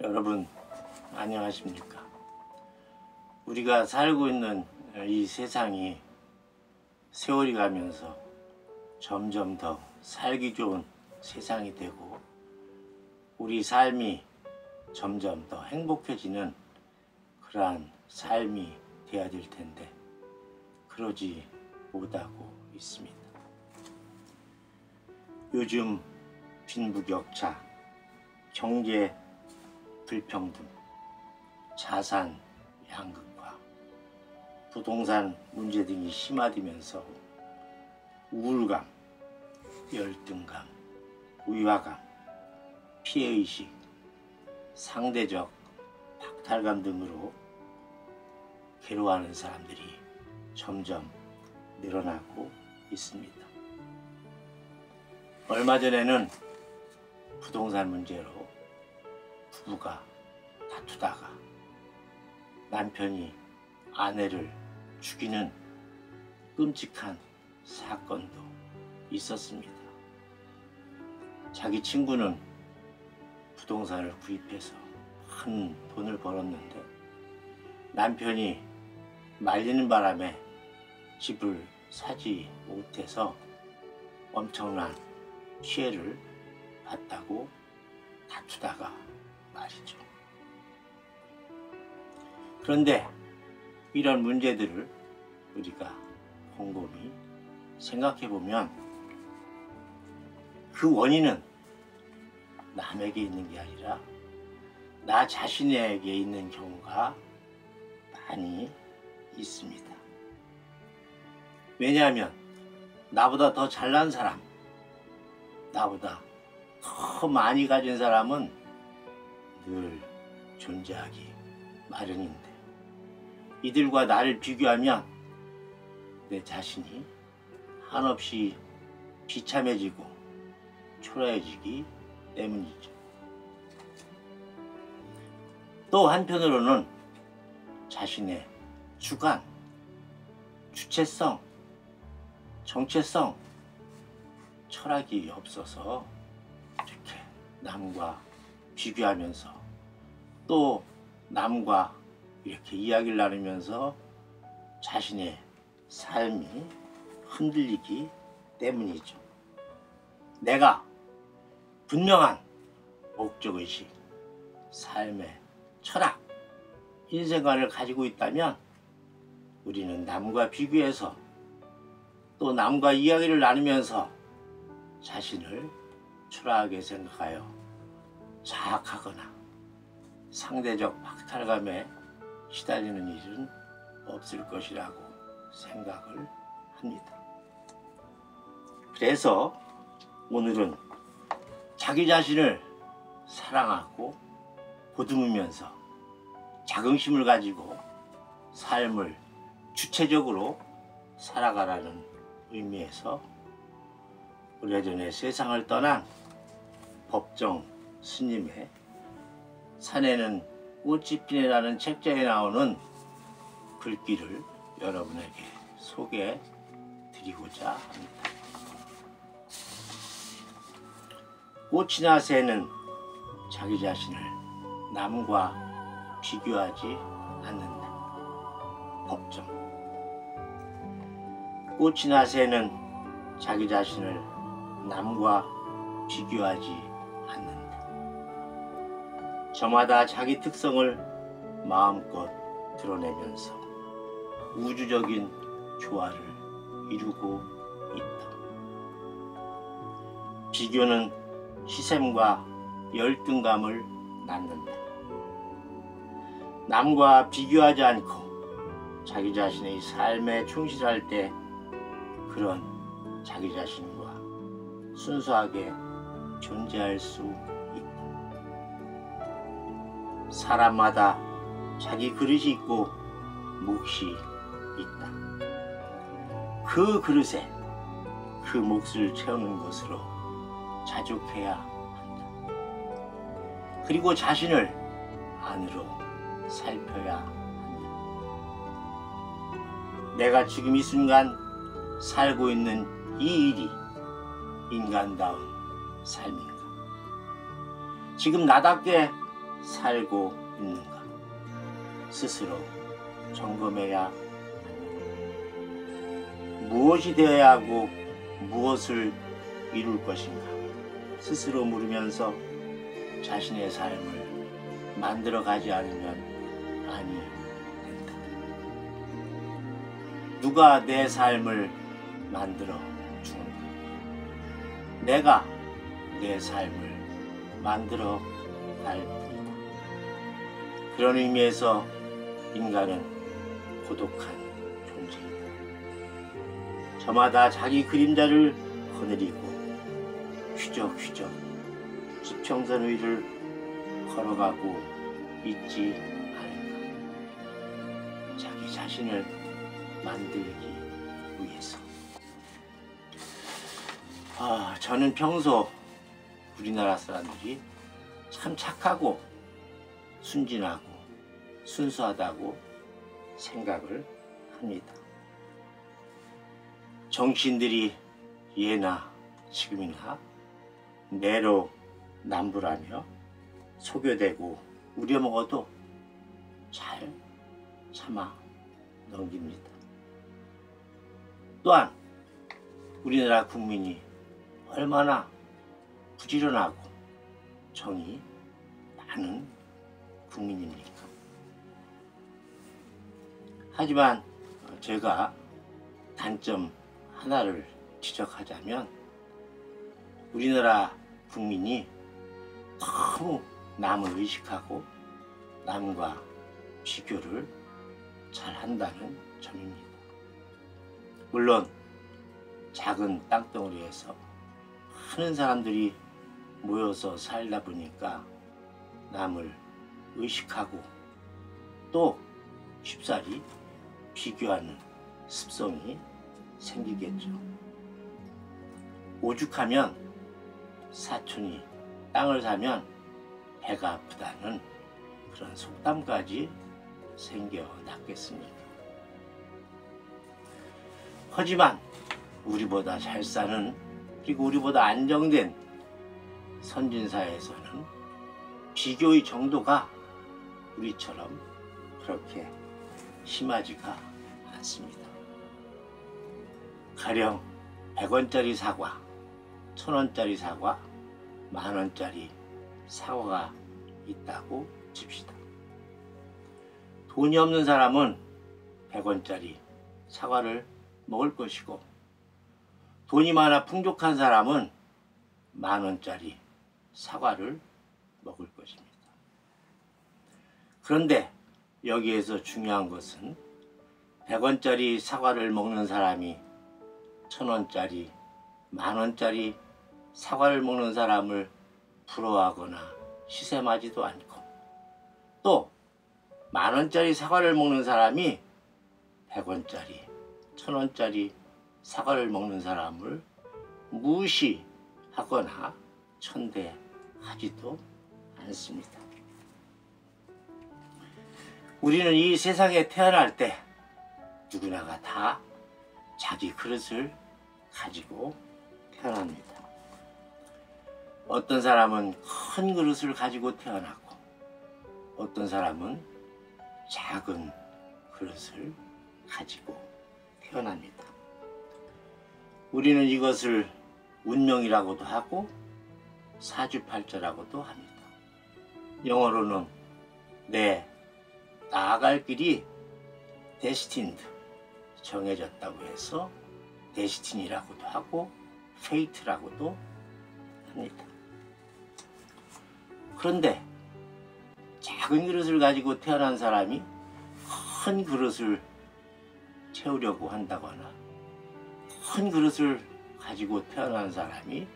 여러분 안녕하십니까? 우리가 살고 있는 이 세상이 세월이 가면서 점점 더 살기 좋은 세상이 되고 우리 삶이 점점 더 행복해지는 그러한 삶이 돼야 될 텐데 그러지 못하고 있습니다. 요즘 빈부격차, 경제 불평등, 자산 양극화, 부동산 문제 등이 심화되면서 우울감, 열등감, 위화감, 피해의식, 상대적 박탈감 등으로 괴로워하는 사람들이 점점 늘어나고 있습니다. 얼마 전에는 부동산 문제로 부부가 다투다가 남편이 아내를 죽이는 끔찍한 사건도 있었습니다. 자기 친구는 부동산을 구입해서 큰 돈을 벌었는데 남편이 말리는 바람에 집을 사지 못해서 엄청난 피해를 봤다고 다투다가 말이죠. 그런데 이런 문제들을 우리가 곰곰이 생각해 보면 그 원인은 남에게 있는 게 아니라 나 자신에게 있는 경우가 많이 있습니다. 왜냐하면 나보다 더 잘난 사람, 나보다 더 많이 가진 사람은 늘 존재하기 마련인데 이들과 나를 비교하면 내 자신이 한없이 비참해지고 초라해지기 때문이죠. 또 한편으로는 자신의 주관, 주체성, 정체성, 철학이 없어서 이렇게 남과 비교하면서 또 남과 이렇게 이야기를 나누면서 자신의 삶이 흔들리기 때문이죠. 내가 분명한 목적의식, 삶의 철학, 인생관을 가지고 있다면 우리는 남과 비교해서 또 남과 이야기를 나누면서 자신을 초라하게 생각하여 자학하거나 상대적 박탈감에 시달리는 일은 없을 것이라고 생각을 합니다. 그래서 오늘은 자기 자신을 사랑하고 보듬으면서 자긍심을 가지고 삶을 주체적으로 살아가라는 의미에서 오래전에 세상을 떠난 법정 스님의 산에는 꽃이 피네라는 책자에 나오는 글귀를 여러분에게 소개해 드리고자 합니다. 꽃이나 새는 자기 자신을 남과 비교하지 않는다. 법정. 꽃이나 새는 자기 자신을 남과 비교하지 않는다. 저마다 자기 특성을 마음껏 드러내면서 우주적인 조화를 이루고 있다. 비교는 시샘과 열등감을 낳는다. 남과 비교하지 않고 자기 자신의 삶에 충실할 때 그런 자기 자신과 순수하게 존재할 수 있다. 사람마다 자기 그릇이 있고 몫이 있다. 그 그릇에 그 몫을 채우는 것으로 자족해야 한다. 그리고 자신을 안으로 살펴야 한다. 내가 지금 이 순간 살고 있는 이 일이 인간다운 삶인가? 지금 나답게 살고 있는가 스스로 점검해야 합니다. 무엇이 되어야 하고 무엇을 이룰 것인가 스스로 물으면서 자신의 삶을 만들어 가지 않으면 아니 된다. 누가 내 삶을 만들어 주는가? 내가 내 삶을 만들어 갈 뿐이다. 그런 의미에서 인간은 고독한 존재이다. 저마다 자기 그림자를 거느리고 휘적휘적 수평선 위를 걸어가고 있지 않을까. 자기 자신을 만들기 위해서. 저는 평소 우리나라 사람들이 참 착하고 순진하고 순수하다고 생각을 합니다. 정치인들이 예나 지금이나 내로남불하며 소교되고 우려먹어도 잘 참아 넘깁니다. 또한 우리나라 국민이 얼마나 부지런하고 정이 많은 국민입니까? 하지만 제가 단점 하나를 지적하자면 우리나라 국민이 너무 남을 의식하고 남과 비교를 잘 한다는 점입니다. 물론 작은 땅덩어리에서 많은 사람들이 모여서 살다 보니까 남을 의식하고 또 쉽사리 비교하는 습성이 생기겠죠. 오죽하면 사촌이 땅을 사면 배가 아프다는 그런 속담까지 생겨났겠습니까? 하지만 우리보다 잘 사는 그리고 우리보다 안정된 선진사회에서는 비교의 정도가 우리처럼 그렇게 심하지가 않습니다. 가령 100원짜리 사과, 1000원짜리 사과, 10,000원짜리 사과가 있다고 칩시다. 돈이 없는 사람은 100원짜리 사과를 먹을 것이고 돈이 많아 풍족한 사람은 10,000원짜리 사과를 먹을 것입니다. 그런데 여기에서 중요한 것은 100원짜리 사과를 먹는 사람이 1000원짜리, 10,000원짜리 사과를 먹는 사람을 부러워하거나 시샘하지도 않고 또 10,000원짜리 사과를 먹는 사람이 100원짜리, 1000원짜리 사과를 먹는 사람을 무시하거나 천대하지도 않습니다. 우리는 이 세상에 태어날 때 누구나가 다 자기 그릇을 가지고 태어납니다. 어떤 사람은 큰 그릇을 가지고 태어나고 어떤 사람은 작은 그릇을 가지고 태어납니다. 우리는 이것을 운명이라고도 하고 사주팔자라고도 합니다. 영어로는 내 나아갈 길이 destined, 정해졌다고 해서 데스티니라고도 하고 페이트라고도 합니다. 그런데 작은 그릇을 가지고 태어난 사람이 큰 그릇을 채우려고 한다거나 큰 그릇을 가지고 태어난 사람이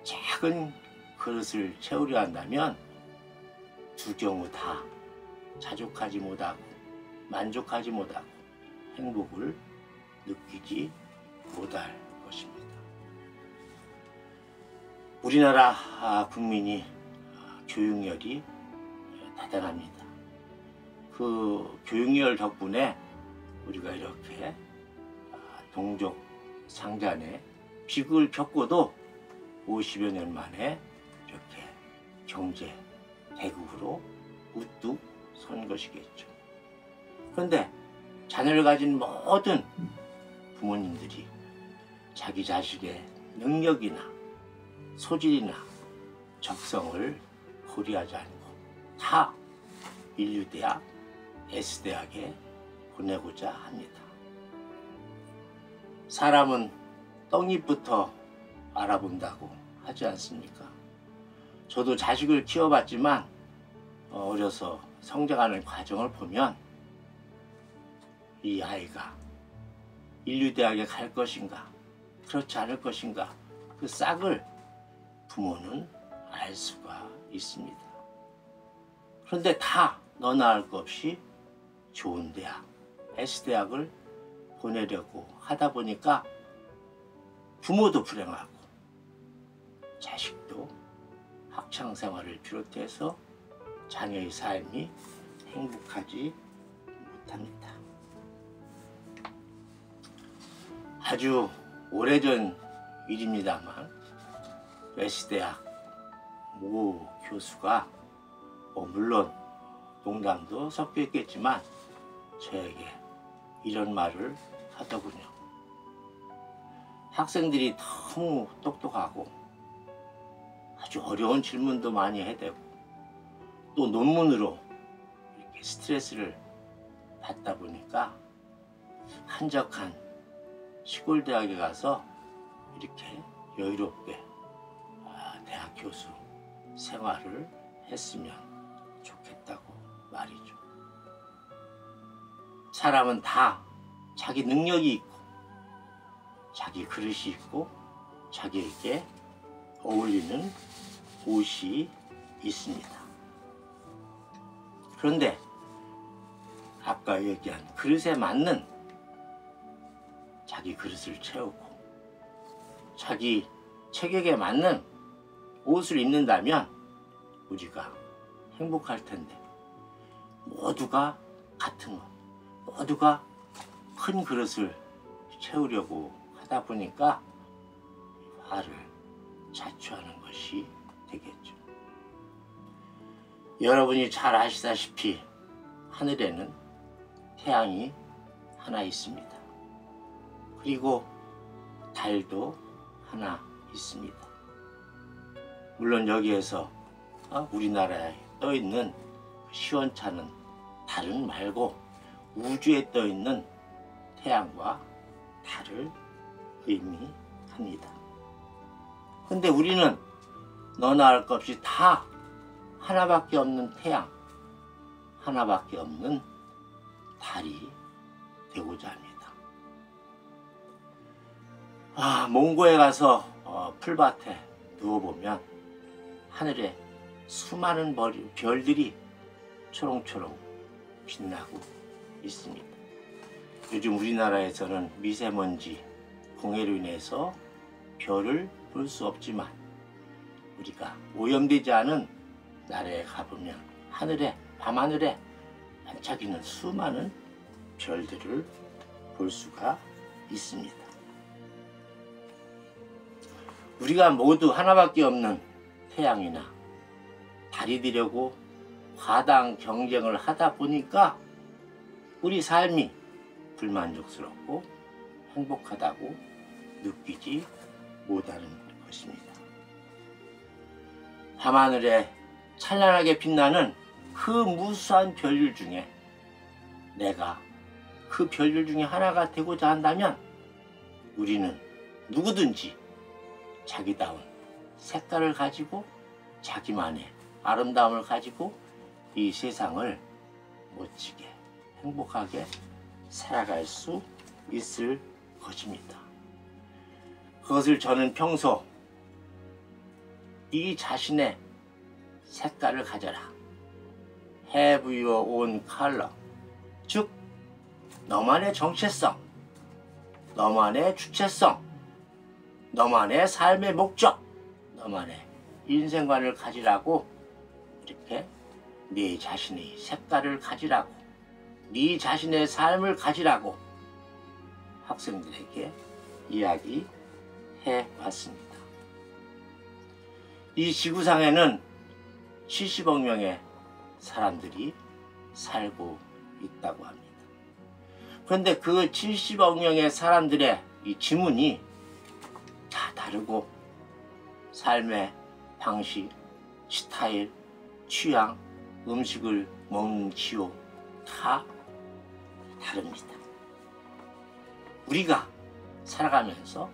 작은 그릇을 채우려 한다면 두 경우 다 자족하지 못하고 만족하지 못하고 행복을 느끼지 못할 것입니다. 우리나라 국민이 교육열이 대단합니다. 그 교육열 덕분에 우리가 이렇게 동족 상잔의 비극을 겪고도 50여 년 만에 이렇게 경제 대국으로 우뚝 선 것이겠죠. 그런데 자녀를 가진 모든 부모님들이 자기 자식의 능력이나 소질이나 적성을 고려하지 않고 다 인류대학, S대학에 보내고자 합니다. 사람은 떡잎부터 알아본다고 하지 않습니까? 저도 자식을 키워봤지만 어려서 성장하는 과정을 보면 이 아이가 인류대학에 갈 것인가 그렇지 않을 것인가 그 싹을 부모는 알 수가 있습니다. 그런데 다 너나 할 것 없이 좋은 대학, S대학을 보내려고 하다 보니까 부모도 불행하고 자식도 학창생활을 비롯해서 자녀의 삶이 행복하지 못합니다. 아주 오래전 일입니다만 S대학 모 교수가 물론 농담도 섞여 있겠지만 저에게 이런 말을 하더군요. 학생들이 너무 똑똑하고 아주 어려운 질문도 많이 해대고 또 논문으로 이렇게 스트레스를 받다 보니까 한적한 시골 대학에 가서 이렇게 여유롭게 대학 교수 생활을 했으면 좋겠다고 말이죠. 사람은 다 자기 능력이 있고 자기 그릇이 있고 자기에게 어울리는 옷이 있습니다. 그런데 아까 얘기한 그릇에 맞는 자기 그릇을 채우고 자기 체격에 맞는 옷을 입는다면 우리가 행복할 텐데 모두가 같은 것, 모두가 큰 그릇을 채우려고 하다 보니까 화를 자초하는 것이 되겠죠. 여러분이 잘 아시다시피 하늘에는 태양이 하나 있습니다. 그리고 달도 하나 있습니다. 물론 여기에서 우리나라에 떠있는 시원찮은 달은 말고 우주에 떠있는 태양과 달을 의미합니다. 근데 우리는 너나 할 것 없이 다 하나밖에 없는 태양, 하나밖에 없는 달이 되고자 합니다. 몽고에 가서 풀밭에 누워보면 하늘에 수많은 별들이 초롱초롱 빛나고 있습니다. 요즘 우리나라에서는 미세먼지, 공해로 인해서 별을 볼 수 없지만 우리가 오염되지 않은 나라에 가보면 하늘에, 밤하늘에 반짝이는 수많은 별들을 볼 수가 있습니다. 우리가 모두 하나밖에 없는 태양이나 달이 되려고 과당 경쟁을 하다 보니까 우리 삶이 불만족스럽고 행복하다고 느끼지 못하는 것입니다. 밤하늘에 찬란하게 빛나는 그 무수한 별들 중에 내가 그 별들 중에 하나가 되고자 한다면 우리는 누구든지 자기다운 색깔을 가지고 자기만의 아름다움을 가지고 이 세상을 멋지게 행복하게 살아갈 수 있을 것입니다. 그것을 저는 평소 네 자신의 색깔을 가져라, Have your own color, 즉 너만의 정체성, 너만의 주체성, 너만의 삶의 목적, 너만의 인생관을 가지라고 이렇게 네 자신의 색깔을 가지라고 네 자신의 삶을 가지라고 학생들에게 이야기해 왔습니다. 이 지구상에는 70억 명의 사람들이 살고 있다고 합니다. 그런데 그 70억 명의 사람들의 이 지문이 다 다르고 삶의 방식, 스타일, 취향, 음식을 먹는 기호 다 다릅니다. 우리가 살아가면서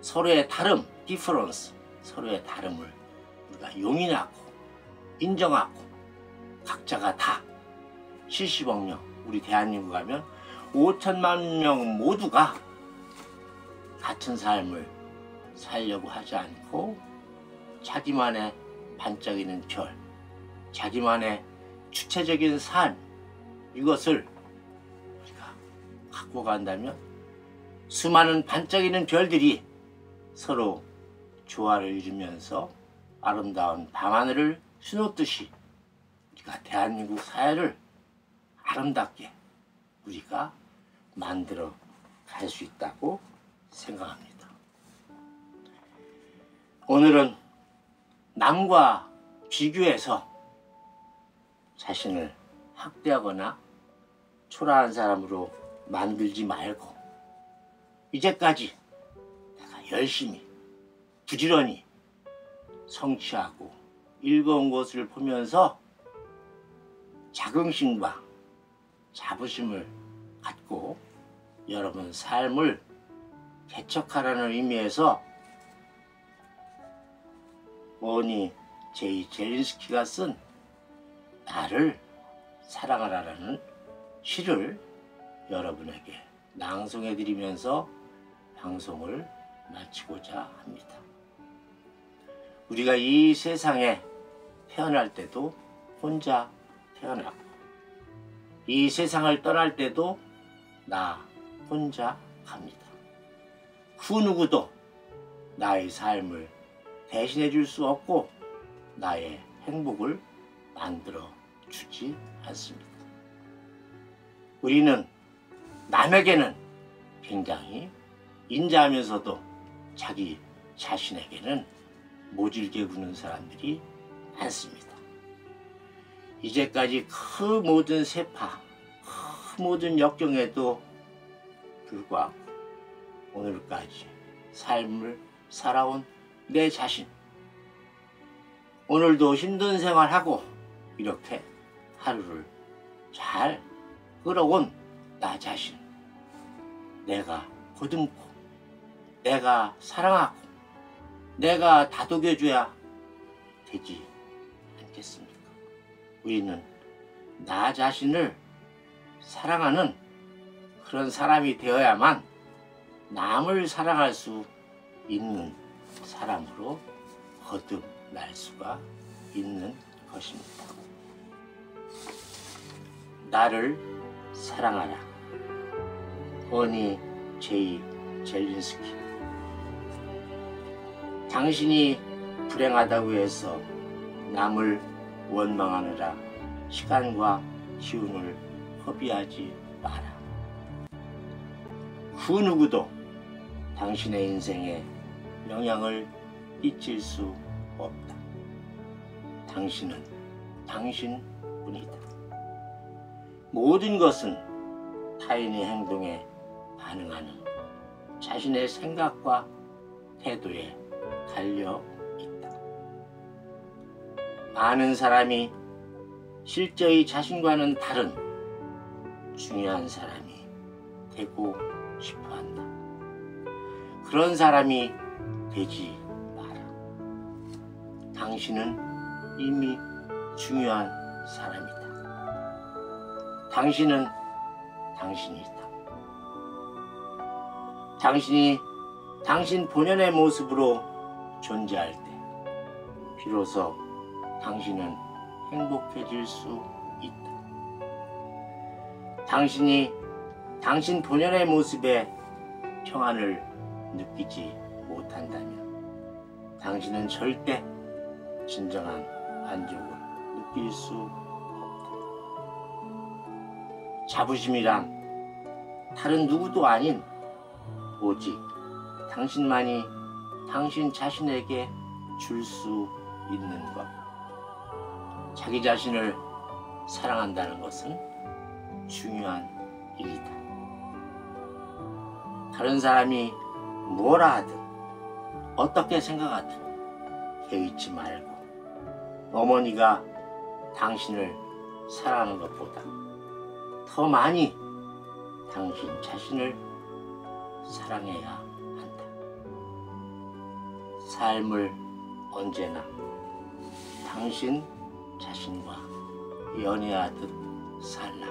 서로의 다름, 디퍼런스, 서로의 다름을 우리가 용인하고 인정하고 각자가 다 70억 명, 우리 대한민국 가면 5천만 명 모두가 같은 삶을 살려고 하지 않고 자기만의 반짝이는 별, 자기만의 주체적인 삶, 이것을 우리가 갖고 간다면 수많은 반짝이는 별들이 서로 조화를 이루면서 아름다운 밤하늘을 수놓듯이 우리가 대한민국 사회를 아름답게 우리가 만들어 갈 수 있다고 생각합니다. 오늘은 남과 비교해서 자신을 학대하거나 초라한 사람으로 만들지 말고 이제까지 내가 열심히 부지런히 성취하고 읽어온 것을 보면서 자긍심과 자부심을 갖고 여러분 삶을 개척하라는 의미에서 오니 제이 젤린스키가 쓴 나를 사랑하라는 시를 여러분에게 낭송해드리면서 방송을 마치고자 합니다. 우리가 이 세상에 태어날 때도 혼자 태어나고 이 세상을 떠날 때도 나 혼자 갑니다. 그 누구도 나의 삶을 대신해 줄 수 없고 나의 행복을 만들어 주지 않습니다. 우리는 남에게는 굉장히 인자하면서도 자기 자신에게는 모질게 구는 사람들이 많습니다. 이제까지 그 모든 세파, 그 모든 역경에도 불구하고 오늘까지 삶을 살아온 내 자신, 오늘도 힘든 생활하고 이렇게 하루를 잘 끌어온 나 자신, 내가 보듬고 내가 사랑하고 내가 다독여줘야 되지 않겠습니까? 우리는 나 자신을 사랑하는 그런 사람이 되어야만 남을 사랑할 수 있는 사람으로 거듭날 수가 있는 것입니다. 나를 사랑하라. 오니 제이 젤린스키. 당신이 불행하다고 해서 남을 원망하느라 시간과 기운을 허비하지 마라. 그 누구도 당신의 인생에 영향을 끼칠 수 없다. 당신은 당신뿐이다. 모든 것은 타인의 행동에 반응하는 자신의 생각과 태도에 달려 있다. 많은 사람이 실제의 자신과는 다른 중요한 사람이 되고 싶어 한다. 그런 사람이 되지 마라. 당신은 이미 중요한 사람이다. 당신은 당신이다. 당신이 당신 본연의 모습으로 존재할 때 비로소 당신은 행복해질 수 있다. 당신이 당신 본연의 모습에 평안을 느끼지 못한다면 당신은 절대 진정한 만족을 느낄 수 없다. 자부심이란 다른 누구도 아닌 오직 당신만이 당신 자신에게 줄 수 있는 것. 자기 자신을 사랑한다는 것은 중요한 일이다. 다른 사람이 뭐라 하든 어떻게 생각하든 개의치 말고 어머니가 당신을 사랑하는 것보다 더 많이 당신 자신을 사랑해야 한다. 삶을 언제나 당신 자신과 연애하듯 살라.